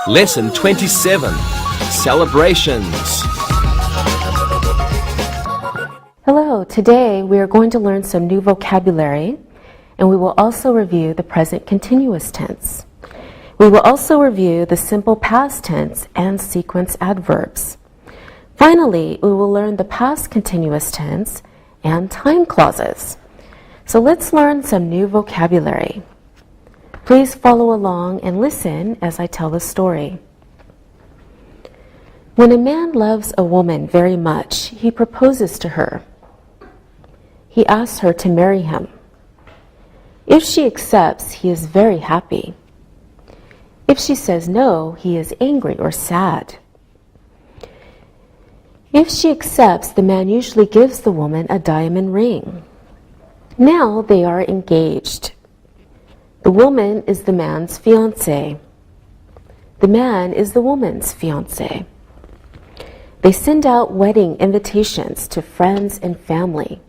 Lesson 27. Celebrations. Hello, today we are going to learn some new vocabulary, and we will also review the present continuous tense. We will also review the simple past tense and sequence adverbs. Finally, we will learn the past continuous tense and time clauses. So let's learn some new vocabulary. Please follow along and listen as I tell the story. When a man loves a woman very much, he proposes to her. He asks her to marry him. If she accepts, he is very happy. If she says no, he is angry or sad. If she accepts, the man usually gives the woman a diamond ring. Now they are engaged. The woman is the man's fiancé. The man is the woman's fiancé. They send out wedding invitations to friends and family.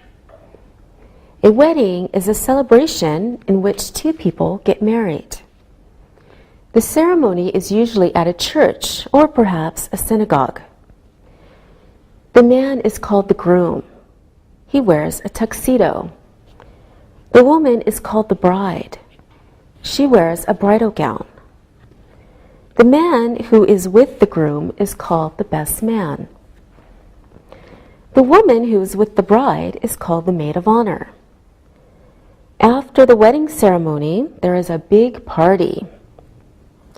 A wedding is a celebration in which two people get married. The ceremony is usually at a church or perhaps a synagogue. The man is called the groom. He wears a tuxedo. The woman is called the bride. She wears a bridal gown. The man who is with the groom is called the best man. The woman who is with the bride is called the maid of honor. After the wedding ceremony, there is a big party.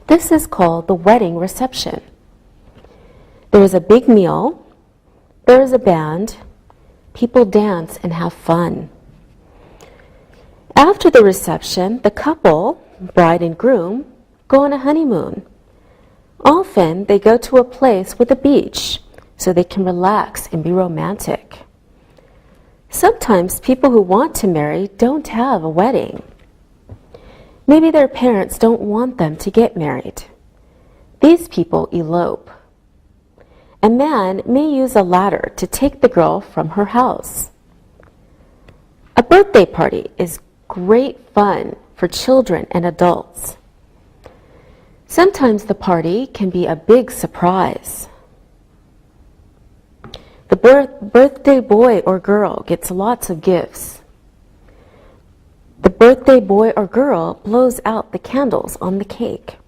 This is called the wedding reception. There is a big meal. There is a band. People dance and have fun. After the reception, the couple, bride and groom, go on a honeymoon. Often they go to a place with a beach so they can relax and be romantic. Sometimes people who want to marry don't have a wedding. Maybe their parents don't want them to get married. These people elope. A man may use a ladder to take the girl from her house. A birthday party is great fun for children and adults. Sometimes the party can be a big surprise. The birthday boy or girl gets lots of gifts. The birthday boy or girl blows out the candles on the cake.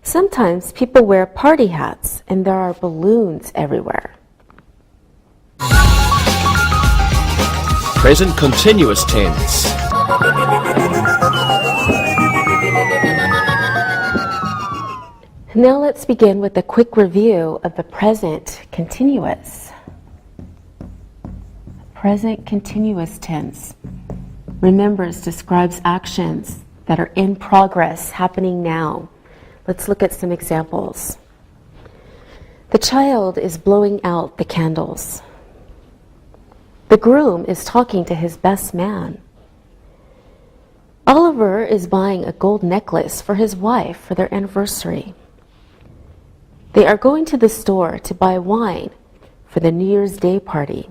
Sometimes people wear party hats and there are balloons everywhere. Present continuous tense. Now let's begin with a quick review of the present continuous. Present continuous tense. Remember, it describes actions that are in progress, happening now. Let's look at some examples. The child is blowing out the candles. The groom is talking to his best man. Oliver is buying a gold necklace for his wife for their anniversary. They are going to the store to buy wine for the New Year's Day party.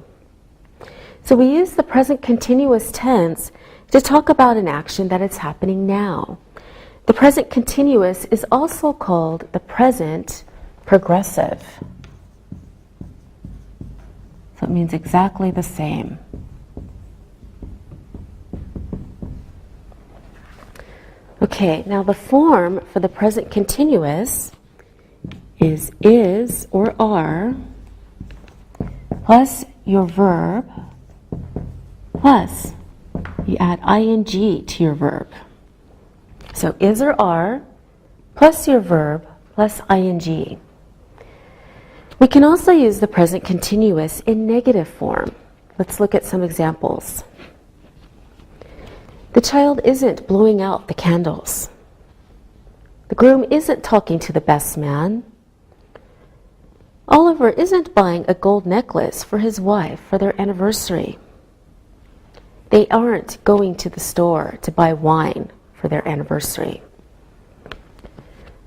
So we use the present continuous tense to talk about an action that is happening now. The present continuous is also called the present progressive. So it means exactly the same. Okay, now the form for the present continuous is or are plus your verb plus you add ing to your verb. So is or are plus your verb plus ing. We can also use the present continuous in negative form. Let's look at some examples. The child isn't blowing out the candles. The groom isn't talking to the best man. Oliver isn't buying a gold necklace for his wife for their anniversary. They aren't going to the store to buy wine for their anniversary.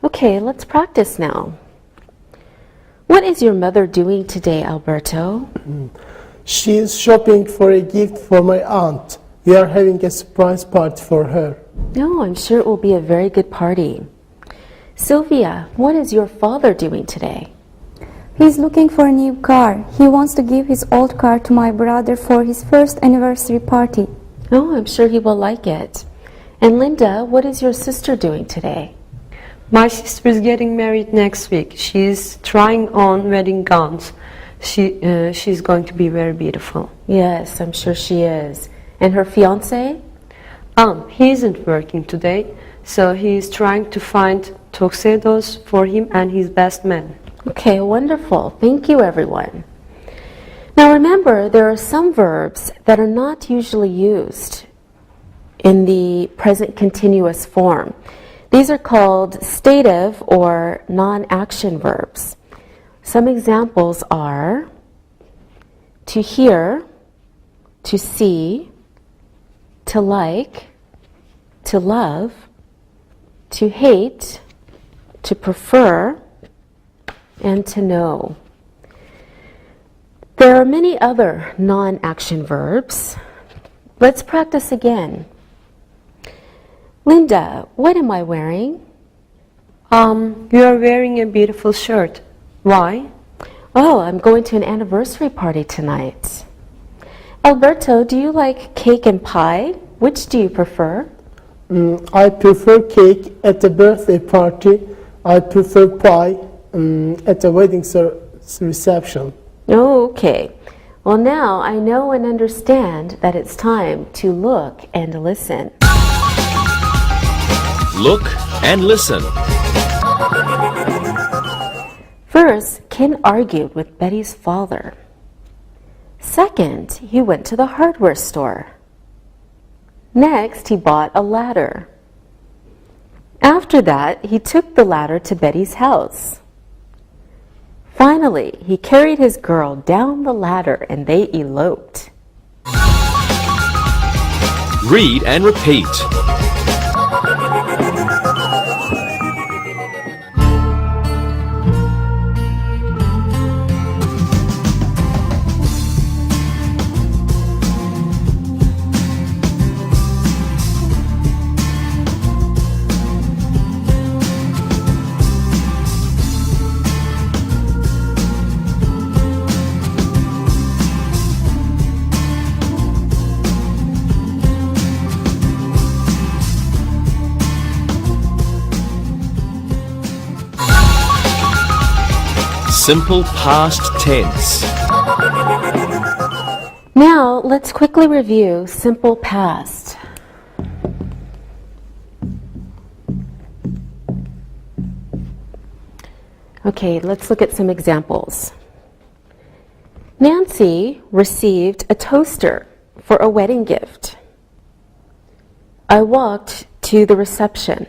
Okay, let's practice now. What is your mother doing today, Alberto? She is shopping for a gift for my aunt. We are having a surprise party for her. No, I'm sure it will be a very good party. Sylvia, what is your father doing today? He's looking for a new car. He wants to give his old car to my brother for his first anniversary party. Oh, I'm sure he will like it. And Linda, what is your sister doing today? My sister is getting married next week. She's trying on wedding gowns. She's going to be very beautiful. Yes, I'm sure she is. And her fiancé? He isn't working today, so he's trying to find tuxedos for him and his best man. Okay, wonderful. Thank you, everyone. Now remember, there are some verbs that are not usually used in the present continuous form. These are called stative or non-action verbs. Some examples are to hear, to see, to like, to love, to hate, to prefer, and to know. There are many other non-action verbs. Let's practice again. Linda, what am I wearing? You are wearing a beautiful shirt. Why? Oh, I'm going to an anniversary party tonight. Alberto, do you like cake and pie? Which do you prefer? I prefer cake at the birthday party. I prefer pie at the wedding reception. Oh, okay. Well, now I know and understand that it's time to look and listen. Look and listen. First, Ken argued with Betty's father. Second, he went to the hardware store. Next, he bought a ladder. After that, he took the ladder to Betty's house. Finally, he carried his girl down the ladder and they eloped. Read and repeat. Simple past tense. Now, let's quickly review simple past. Okay, let's look at some examples. Nancy received a toaster for a wedding gift. I walked to the reception.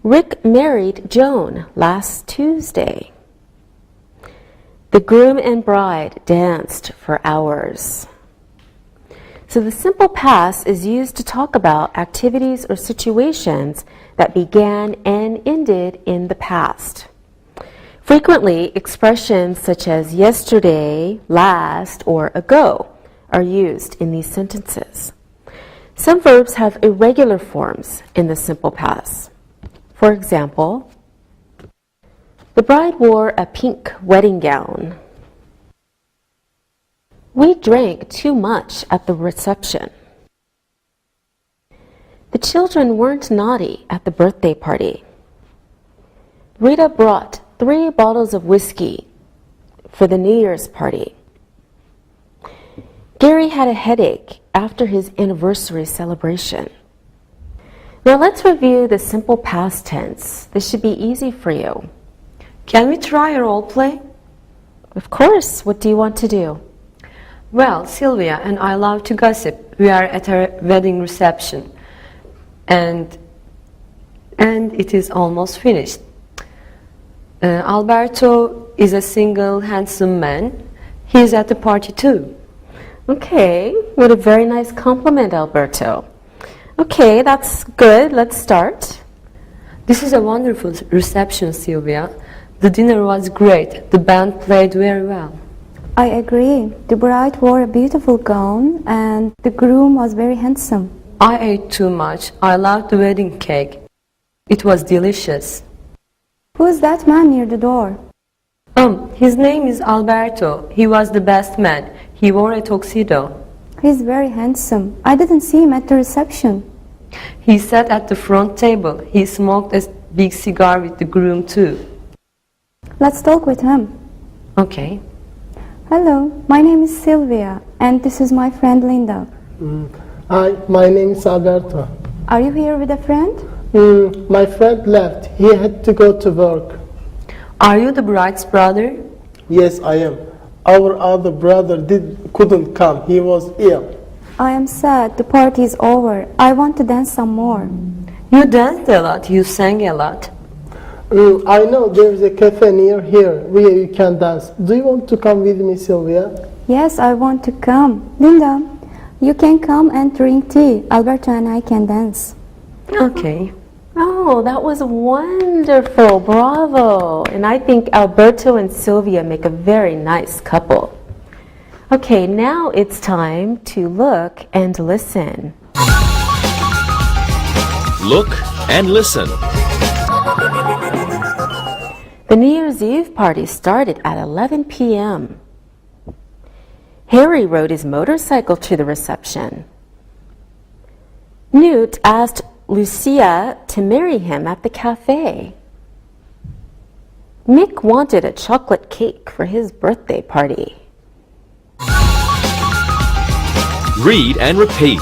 Rick married Joan last Tuesday. The groom and bride danced for hours. So the simple past is used to talk about activities or situations that began and ended in the past. Frequently, expressions such as yesterday, last, or ago are used in these sentences. Some verbs have irregular forms in the simple past. For example, the bride wore a pink wedding gown. We drank too much at the reception. The children weren't naughty at the birthday party. Rita brought 3 bottles of whiskey for the New Year's party. Gary had a headache after his anniversary celebration. Now let's review the simple past tense. This should be easy for you. Can we try a role play? Of course. What do you want to do? Well, Sylvia and I love to gossip. We are at a wedding reception and it is almost finished. Alberto is a single, handsome man. He is at the party too. Okay, what a very nice compliment, Alberto. Okay, that's good. Let's start. This is a wonderful reception, Sylvia. The dinner was great. The band played very well. I agree. The bride wore a beautiful gown and the groom was very handsome. I ate too much. I loved the wedding cake. It was delicious. Who is that man near the door? His name is Alberto. He was the best man. He wore a tuxedo. He's very handsome. I didn't see him at the reception. He sat at the front table. He smoked a big cigar with the groom too. Let's talk with him. Okay. Hello, my name is Sylvia, and this is my friend Linda. Hi, my name is Alberto. Are you here with a friend? My friend left. He had to go to work. Are you the bride's brother? Yes, I am. Our other brother couldn't come. He was ill. I am sad. The party is over. I want to dance some more. You danced a lot. You sang a lot. I know there's a cafe near here where you can dance. Do you want to come with me, Sylvia? Yes, I want to come. Linda, you can come and drink tea. Alberto and I can dance. Okay. Oh, that was wonderful. Bravo. And I think Alberto and Sylvia make a very nice couple. Okay, now it's time to look and listen. Look and listen. The New Year's Eve party started at 11 p.m. Harry rode his motorcycle to the reception. Newt asked Lucia to marry him at the cafe. Mick wanted a chocolate cake for his birthday party. Read and repeat.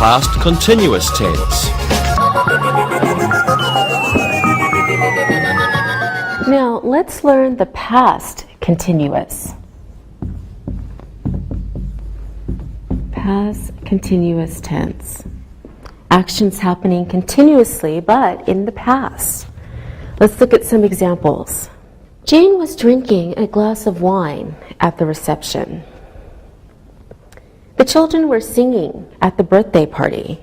Past continuous tense. Now, let's learn the past continuous. Past continuous tense. Actions happening continuously, but in the past. Let's look at some examples. Jane was drinking a glass of wine at the reception. The children were singing at the birthday party.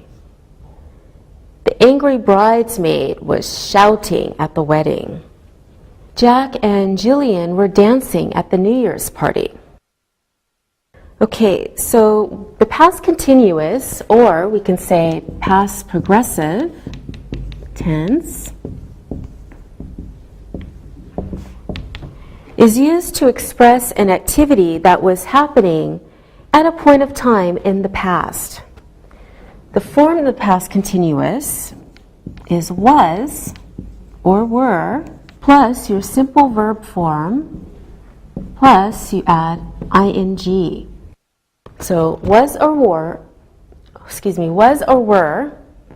The angry bridesmaid was shouting at the wedding. Jack and Jillian were dancing at the New Year's party. Okay, so the past continuous, or we can say past progressive tense, is used to express an activity that was happening at a point of time in the past. The form of the past continuous is was or were plus your simple verb form plus you add ing. So was or were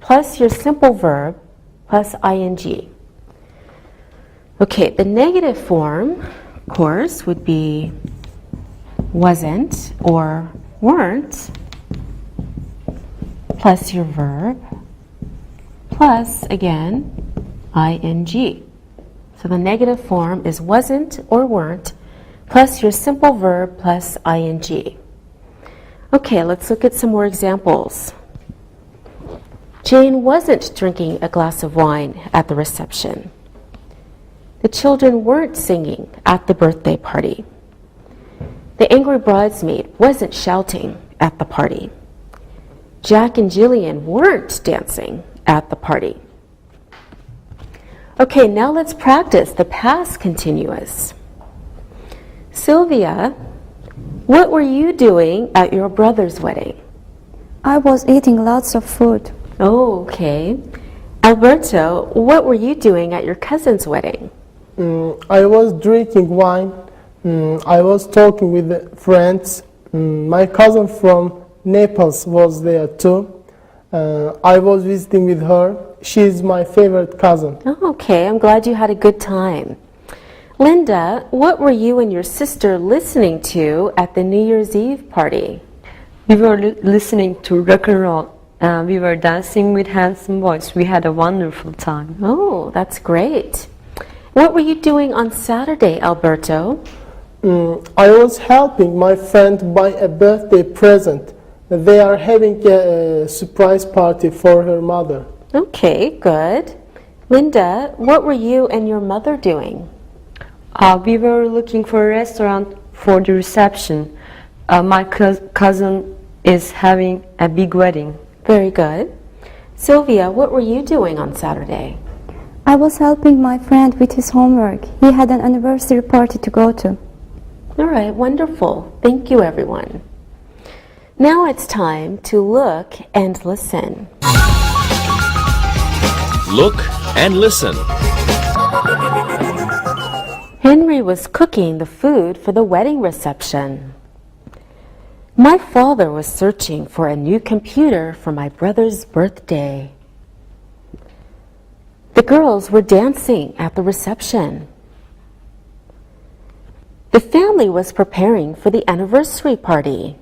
plus your simple verb plus ing. Okay, the negative form, of course, would be wasn't or weren't plus your verb plus, again, ing. So the negative form is wasn't or weren't plus your simple verb plus ing. Okay, let's look at some more examples. Jane wasn't drinking a glass of wine at the reception. The children weren't singing at the birthday party. The angry bridesmaid wasn't shouting at the party. Jack and Jillian weren't dancing at the party. Okay, now let's practice the past continuous. Sylvia, what were you doing at your brother's wedding? I was eating lots of food. Oh, okay. Alberto, what were you doing at your cousin's wedding? I was drinking wine. I was talking with friends. My cousin from Naples was there too. I was visiting with her. She's my favorite cousin. Oh, okay, I'm glad you had a good time. Linda, what were you and your sister listening to at the New Year's Eve party? We were listening to rock and roll We were dancing with handsome boys. We had a wonderful time. Oh, that's great. What were you doing on Saturday, Alberto? I was helping my friend buy a birthday present. They are having a surprise party for her mother. Okay, good. Linda, what were you and your mother doing? We were looking for a restaurant for the reception. My cousin is having a big wedding. Very good. Sylvia, what were you doing on Saturday? I was helping my friend with his homework. He had an anniversary party to go to. All right, wonderful. Thank you, everyone. Now it's time to look and listen. Look and listen. Henry was cooking the food for the wedding reception. My father was searching for a new computer for my brother's birthday. The girls were dancing at the reception. The family was preparing for the anniversary party.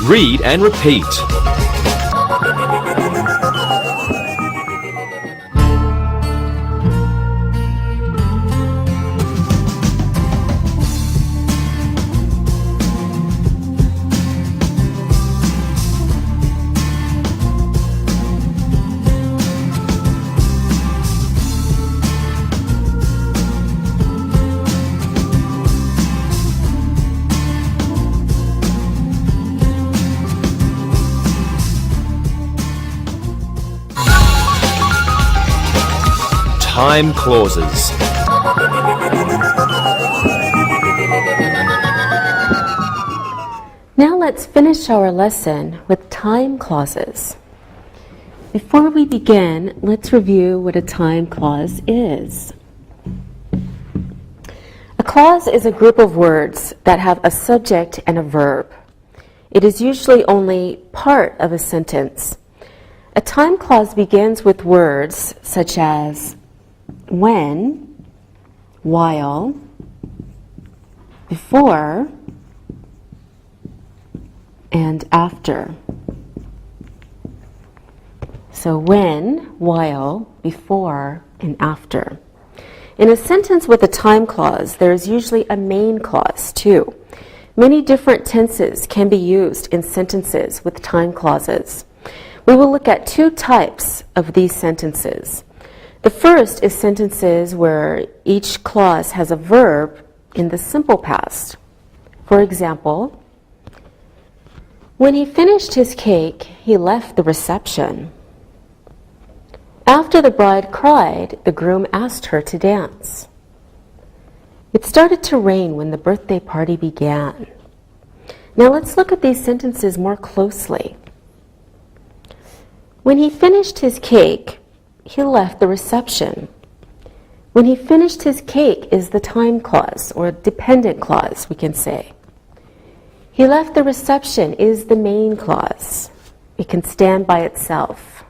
Read and repeat. Time clauses. Now let's finish our lesson with time clauses. Before we begin, let's review what a time clause is. A clause is a group of words that have a subject and a verb. It is usually only part of a sentence. A time clause begins with words such as when, while, before, and after. So when, while, before, and after. In a sentence with a time clause, there is usually a main clause too. Many different tenses can be used in sentences with time clauses. We will look at two types of these sentences. The first is sentences where each clause has a verb in the simple past. For example, when he finished his cake, he left the reception. After the bride cried, the groom asked her to dance. It started to rain when the birthday party began. Now let's look at these sentences more closely. When he finished his cake, he left the reception. When he finished his cake is the time clause, or dependent clause, we can say. He left the reception is the main clause. It can stand by itself.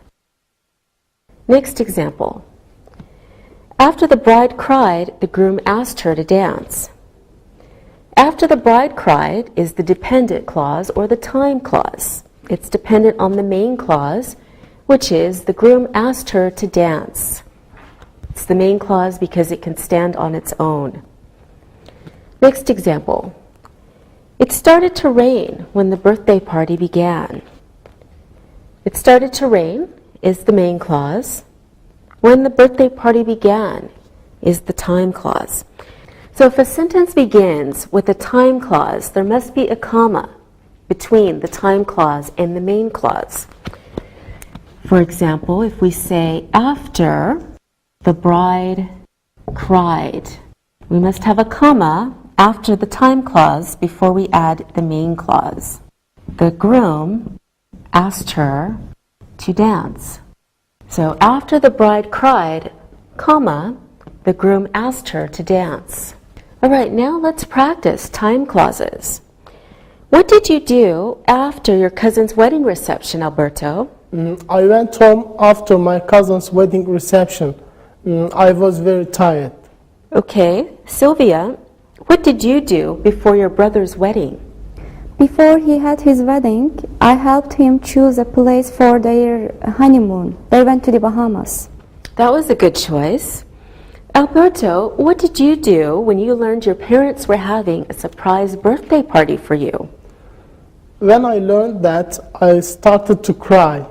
Next example. After the bride cried, the groom asked her to dance. After the bride cried is the dependent clause or the time clause. It's dependent on the main clause, which is the groom asked her to dance. It's the main clause because it can stand on its own. Next example. It started to rain when the birthday party began. It started to rain is the main clause. When the birthday party began is the time clause. So if a sentence begins with a time clause, there must be a comma between the time clause and the main clause. For example, if we say, after the bride cried, we must have a comma after the time clause before we add the main clause. The groom asked her to dance. So after the bride cried, comma, the groom asked her to dance. All right, now let's practice time clauses. What did you do after your cousin's wedding reception, Alberto? I went home after my cousin's wedding reception. I was very tired. Okay, Sylvia, what did you do before your brother's wedding? Before he had his wedding, I helped him choose a place for their honeymoon. They went to the Bahamas. That was a good choice. Alberto, what did you do when you learned your parents were having a surprise birthday party for you? When I learned that, I started to cry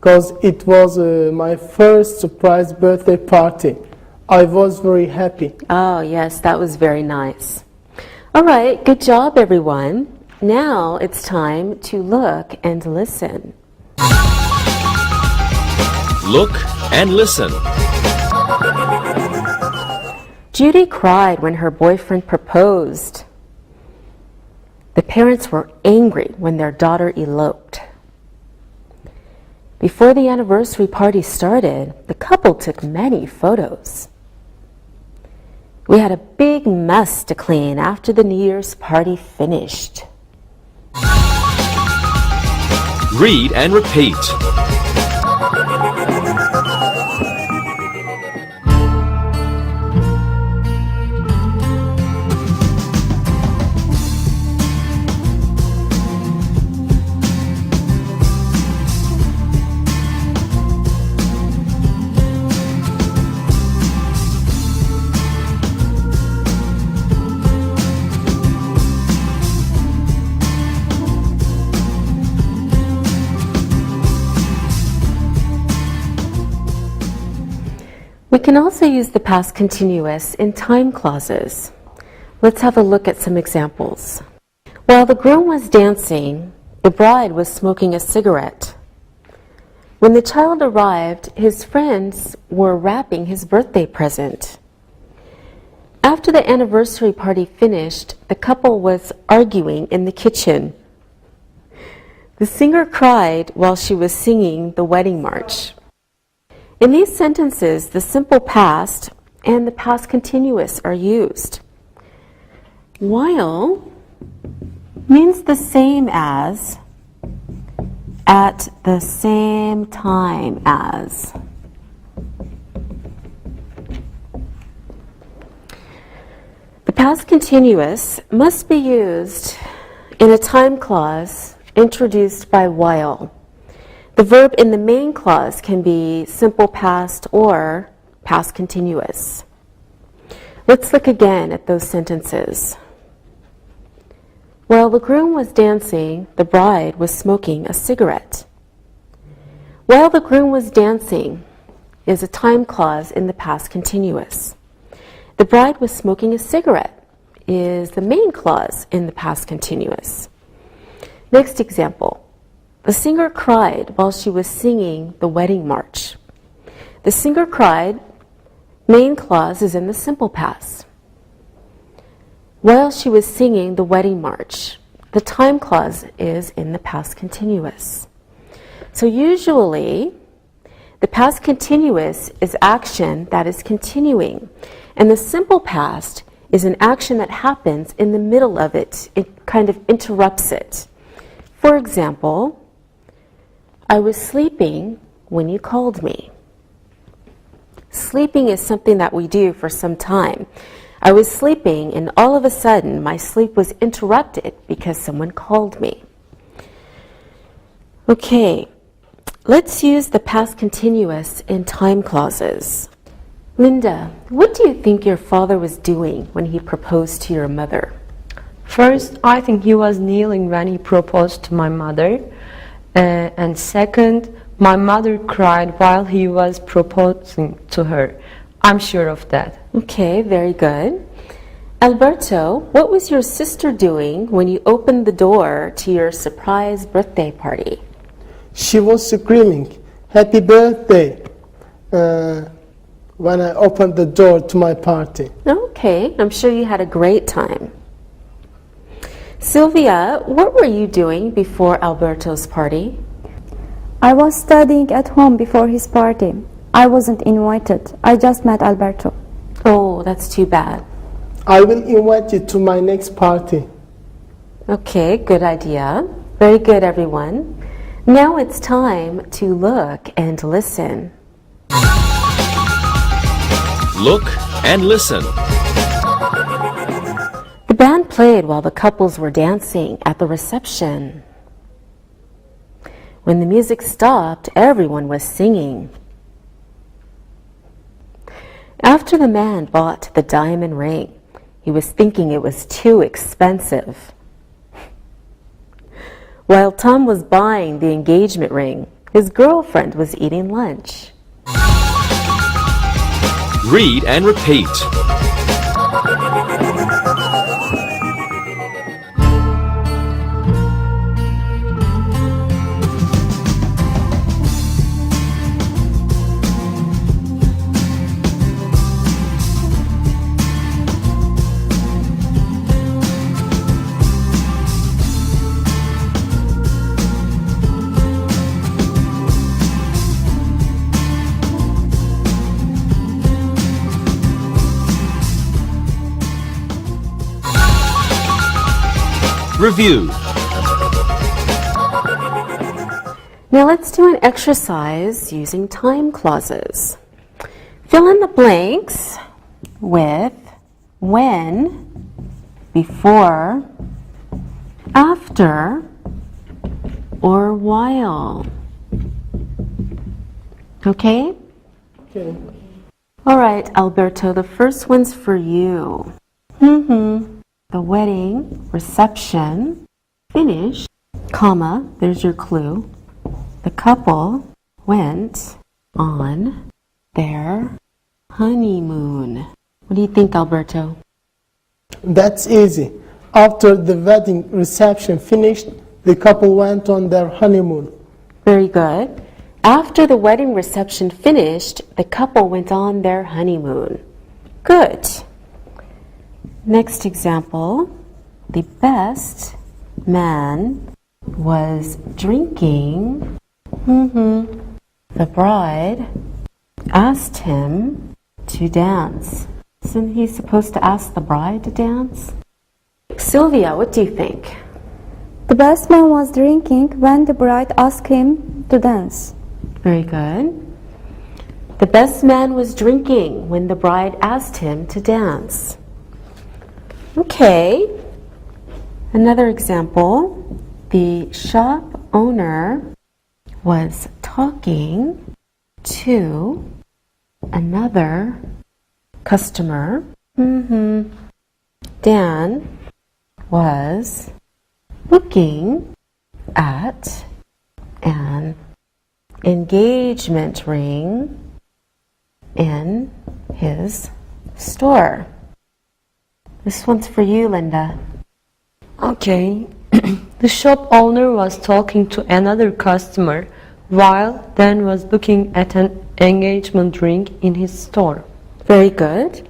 because it was my first surprise birthday party. I was very happy. Oh, yes, that was very nice. All right, good job, everyone. Now it's time to look and listen. Look and listen. Judy cried when her boyfriend proposed. The parents were angry when their daughter eloped. Before the anniversary party started, the couple took many photos. We had a big mess to clean after the New Year's party finished. Read and repeat. We can also use the past continuous in time clauses. Let's have a look at some examples. While the groom was dancing, the bride was smoking a cigarette. When the child arrived, his friends were wrapping his birthday present. After the anniversary party finished, the couple was arguing in the kitchen. The singer cried while she was singing the wedding march. In these sentences, the simple past and the past continuous are used. While means the same as, at the same time as. The past continuous must be used in a time clause introduced by while. The verb in the main clause can be simple past or past continuous. Let's look again at those sentences. While the groom was dancing, the bride was smoking a cigarette. While the groom was dancing is a time clause in the past continuous. The bride was smoking a cigarette is the main clause in the past continuous. Next example. The singer cried while she was singing the wedding march. The singer cried, main clause is in the simple past. While she was singing the wedding march, the time clause is in the past continuous. So usually, the past continuous is action that is continuing, and the simple past is an action that happens in the middle of it. It kind of interrupts it. For example, I was sleeping when you called me. Sleeping is something that we do for some time. I was sleeping and all of a sudden my sleep was interrupted because someone called me. Okay, let's use the past continuous in time clauses. Linda, what do you think your father was doing when he proposed to your mother? First, I think he was kneeling when he proposed to my mother. And second, my mother cried while he was proposing to her. I'm sure of that. Okay, very good. Alberto, what was your sister doing when you opened the door to your surprise birthday party? She was screaming, "Happy birthday," when I opened the door to my party. Okay, I'm sure you had a great time. Sylvia, what were you doing before Alberto's party? I was studying at home before his party. I wasn't invited. I just met Alberto. Oh, that's too bad. I will invite you to my next party. Okay, good idea. Very good, everyone. Now it's time to look and listen. Look and listen. The band played while the couples were dancing at the reception. When the music stopped, everyone was singing. After the man bought the diamond ring, he was thinking it was too expensive. While Tom was buying the engagement ring, his girlfriend was eating lunch. Read and repeat. Review. Now let's do an exercise using time clauses. Fill in the blanks with when, before, after, or while. Okay? Okay. All right, Alberto, the first one's for you. The wedding reception finished, comma, there's your clue. The couple went on their honeymoon. What do you think, Alberto? That's easy. After the wedding reception finished, the couple went on their honeymoon. Very good. After the wedding reception finished, the couple went on their honeymoon. Good. Next example. The best man was drinking. The bride asked him to dance. Isn't he supposed to ask the bride to dance? Sylvia, what do you think? The best man was drinking when the bride asked him to dance. Very good. The best man was drinking when the bride asked him to dance. Okay. Another example. The shop owner was talking to another customer. Dan was looking at an engagement ring in his store. This one's for you, Linda. Okay. The shop owner was talking to another customer while Dan was looking at an engagement ring in his store. Very good.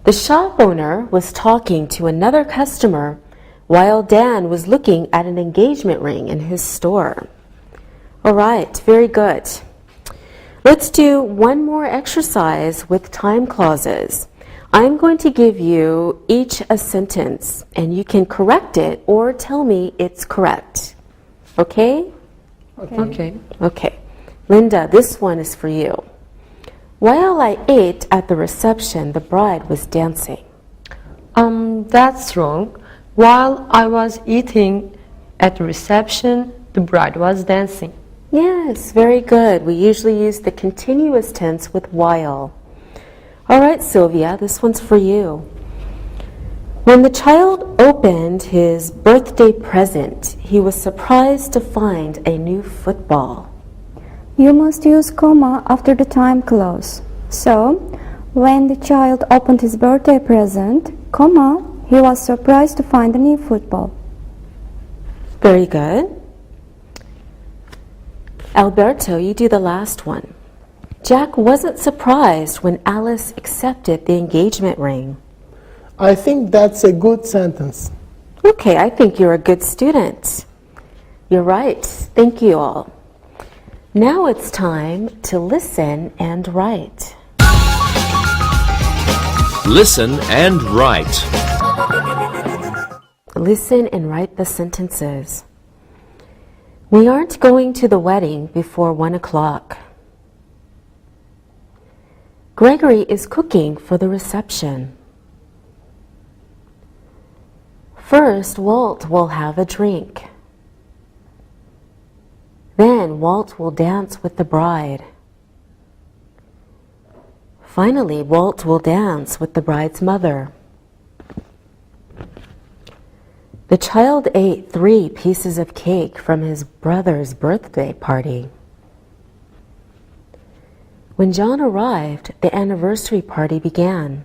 The shop owner was talking to another customer while Dan was looking at an engagement ring in his store. All right, very good. Let's do one more exercise with time clauses. I'm going to give you each a sentence, and you can correct it or tell me it's correct. Okay? Okay. Okay. Linda, this one is for you. While I ate at the reception, the bride was dancing. That's wrong. While I was eating at the reception, the bride was dancing. Yes, very good. We usually use the continuous tense with while. All right, Sylvia, this one's for you. When the child opened his birthday present, he was surprised to find a new football. You must use comma after the time clause. So, when the child opened his birthday present, comma, he was surprised to find a new football. Very good. Alberto, you do the last one. Jack wasn't surprised when Alice accepted the engagement ring. I think that's a good sentence. Okay, I think you're a good student. You're right. Thank you all. Now it's time to listen and write. Listen and write. Listen and write the sentences. We aren't going to the wedding before 1 o'clock. Gregory is cooking for the reception. First, Walt will have a drink. Then Walt will dance with the bride. Finally, Walt will dance with the bride's mother. The child ate 3 pieces of cake from his brother's birthday party. When John arrived, the anniversary party began.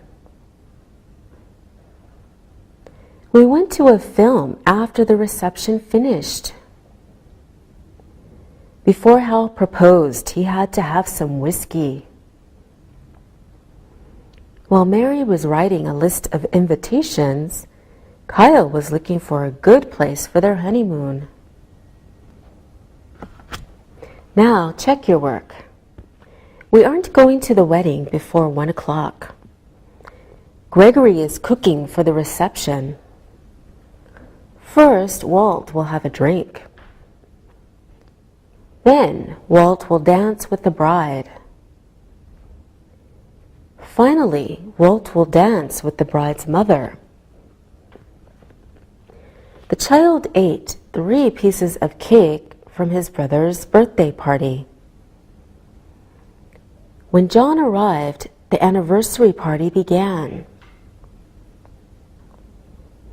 We went to a film after the reception finished. Before Hal proposed, he had to have some whiskey. While Mary was writing a list of invitations, Kyle was looking for a good place for their honeymoon. Now, check your work. We aren't going to the wedding before 1 o'clock. Gregory is cooking for the reception. First, Walt will have a drink. Then, Walt will dance with the bride. Finally, Walt will dance with the bride's mother. The child ate 3 pieces of cake from his brother's birthday party. When John arrived, the anniversary party began.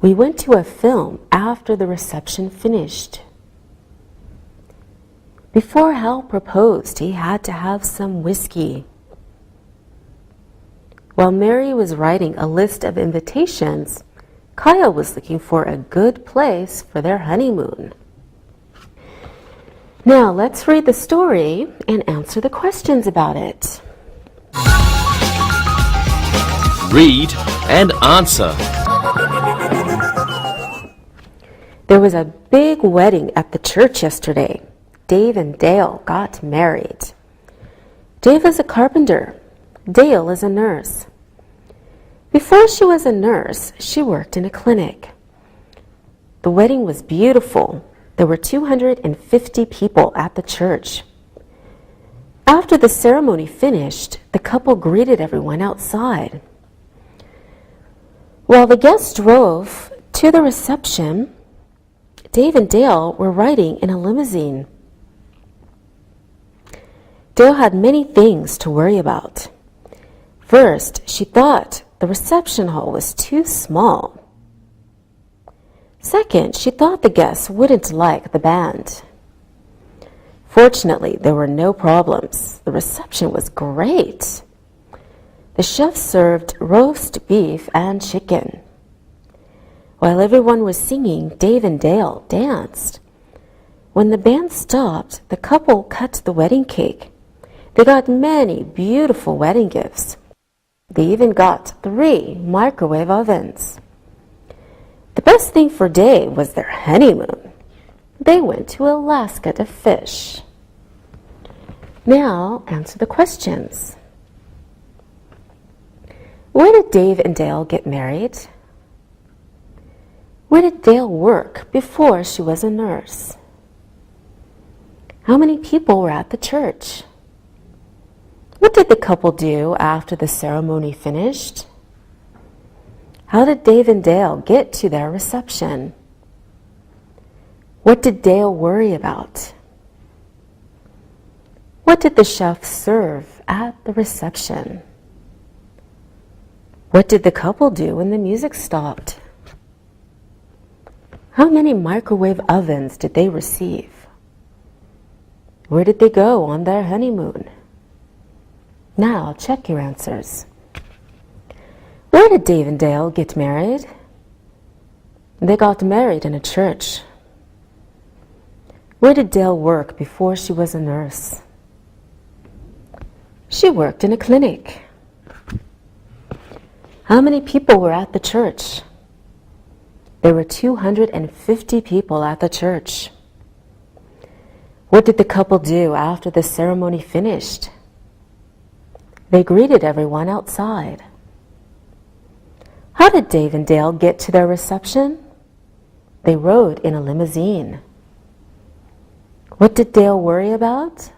We went to a film after the reception finished. Before Hal proposed, he had to have some whiskey. While Mary was writing a list of invitations, Kyle was looking for a good place for their honeymoon. Now let's read the story and answer the questions about it. Read and answer. There was a big wedding at the church yesterday. Dave and Dale got married. Dave is a carpenter. Dale is a nurse. Before she was a nurse, she worked in a clinic. The wedding was beautiful. There were 250 people at the church. After the ceremony finished, the couple greeted everyone outside. While the guests drove to the reception, Dave and Dale were riding in a limousine. Dale had many things to worry about. First, she thought the reception hall was too small. Second, she thought the guests wouldn't like the band. Fortunately, there were no problems. The reception was great. The chef served roast beef and chicken. While everyone was singing, Dave and Dale danced. When the band stopped, the couple cut the wedding cake. They got many beautiful wedding gifts. They even got 3 microwave ovens. The best thing for Dave was their honeymoon. They went to Alaska to fish. Now, answer the questions. Where did Dave and Dale get married? Where did Dale work before she was a nurse? How many people were at the church? What did the couple do after the ceremony finished? How did Dave and Dale get to their reception? What did Dale worry about? What did the chef serve at the reception? What did the couple do when the music stopped? How many microwave ovens did they receive? Where did they go on their honeymoon? Now check your answers. Where did Dave and Dale get married? They got married in a church. Where did Dale work before she was a nurse? She worked in a clinic. How many people were at the church? There were 250 people at the church. What did the couple do after the ceremony finished? They greeted everyone outside. How did Dave and Dale get to their reception? They rode in a limousine. What did Dale worry about?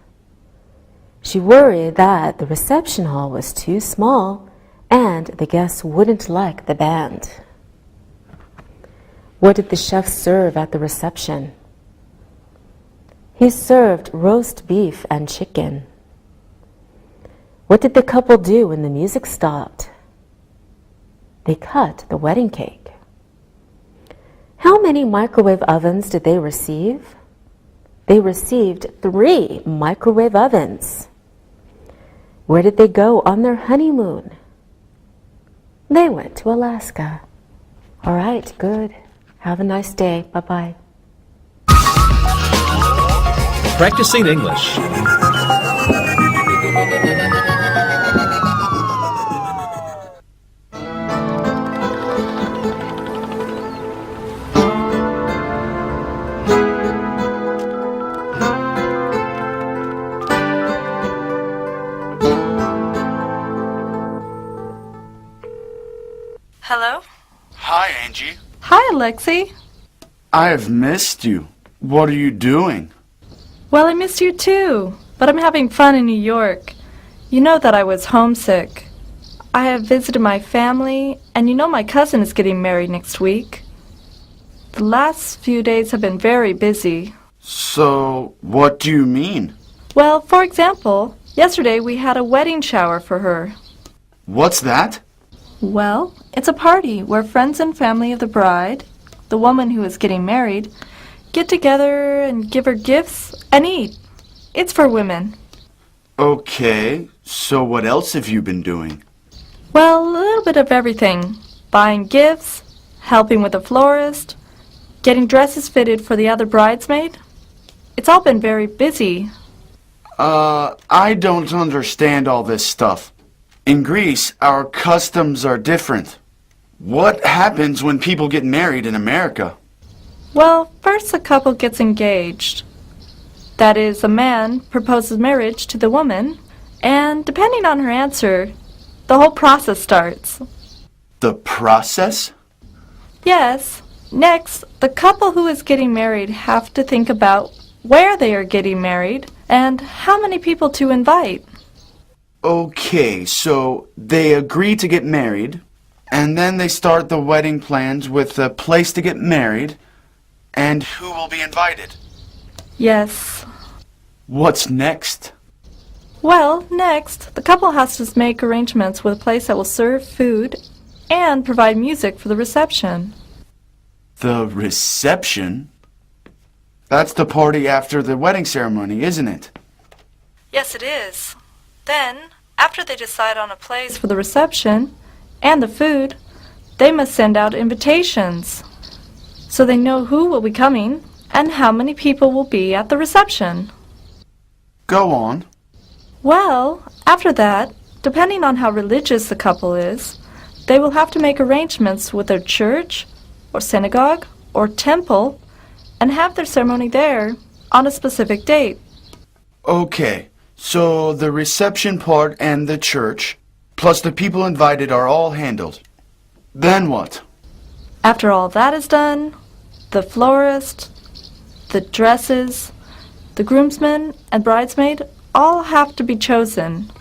She worried that the reception hall was too small and the guests wouldn't like the band. What did the chef serve at the reception? He served roast beef and chicken. What did the couple do when the music stopped? They cut the wedding cake. How many microwave ovens did they receive? They received 3 microwave ovens. Where did they go on their honeymoon? They went to Alaska. All right, good. Have a nice day. Bye-bye. Practicing English. Hello? Hi, Angie. Hi, Alexei. I have missed you. What are you doing? Well, I missed you too, but I'm having fun in New York. You know that I was homesick. I have visited my family, and you know my cousin is getting married next week. The last few days have been very busy. So, what do you mean? Well, for example, yesterday we had a wedding shower for her. What's that? Well, it's a party where friends and family of the bride, the woman who is getting married, get together and give her gifts and eat. It's for women. Okay, so what else have you been doing? Well, a little bit of everything. Buying gifts, helping with the florist, getting dresses fitted for the other bridesmaid. It's all been very busy. I don't understand all this stuff. In Greece, our customs are different. What happens when people get married in America? Well, first the couple gets engaged. That is, the man proposes marriage to the woman, and depending on her answer, the whole process starts. The process? Yes. Next, the couple who is getting married have to think about where they are getting married and how many people to invite. Okay, so they agree to get married, and then they start the wedding plans with a place to get married, and who will be invited. Yes. What's next? Well, next, the couple has to make arrangements with a place that will serve food and provide music for the reception. The reception? That's the party after the wedding ceremony, isn't it? Yes, it is. Then, after they decide on a place for the reception and the food, they must send out invitations so they know who will be coming and how many people will be at the reception. Go on. Well, after that, depending on how religious the couple is, they will have to make arrangements with their church or synagogue or temple and have their ceremony there on a specific date. Okay, so the reception part and the church, plus the people invited are all handled. Then what? After all that is done, the florist, the dresses, the groomsmen and bridesmaid all have to be chosen.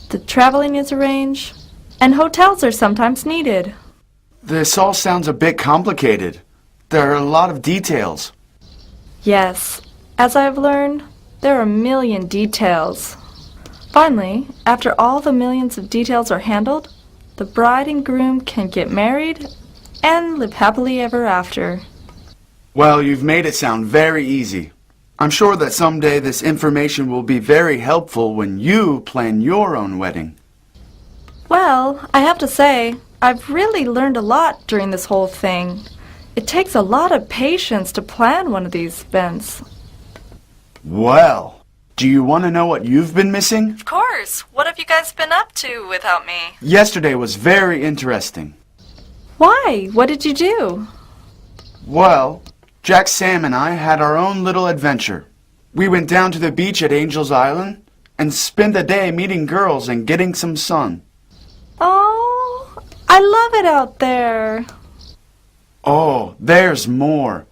The traveling is arranged, and hotels are sometimes needed. This all sounds a bit complicated. There are a lot of details. Yes, as I have learned, there are a million details. Finally, after all the millions of details are handled, the bride and groom can get married and live happily ever after. Well, you've made it sound very easy. I'm sure that someday this information will be very helpful when you plan your own wedding. Well, I have to say, I've really learned a lot during this whole thing. It takes a lot of patience to plan one of these events. Well, do you want to know what you've been missing? Of course. What have you guys been up to without me? Yesterday was very interesting. Why? What did you do? Well, Jack, Sam, and I had our own little adventure. We went down to the beach at Angel's Island and spent a day meeting girls and getting some sun. Oh, I love it out there. Oh, there's more.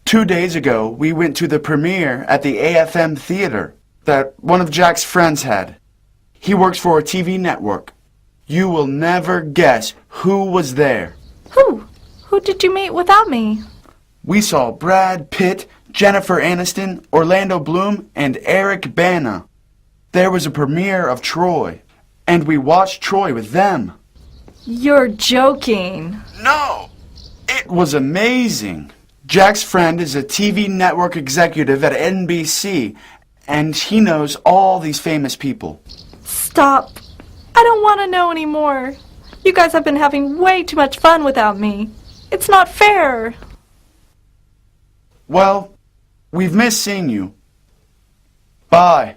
2 days ago, we went to the premiere at the AFM theater that one of Jack's friends had. He works for a TV network. You will never guess who was there. Who? Who did you meet without me? We saw Brad Pitt, Jennifer Aniston, Orlando Bloom, and Eric Bana. There was a premiere of Troy, and we watched Troy with them. You're joking. No! It was amazing. Jack's friend is a TV network executive at NBC, and he knows all these famous people. Stop. I don't want to know anymore. You guys have been having way too much fun without me. It's not fair. Well, we've missed seeing you. Bye.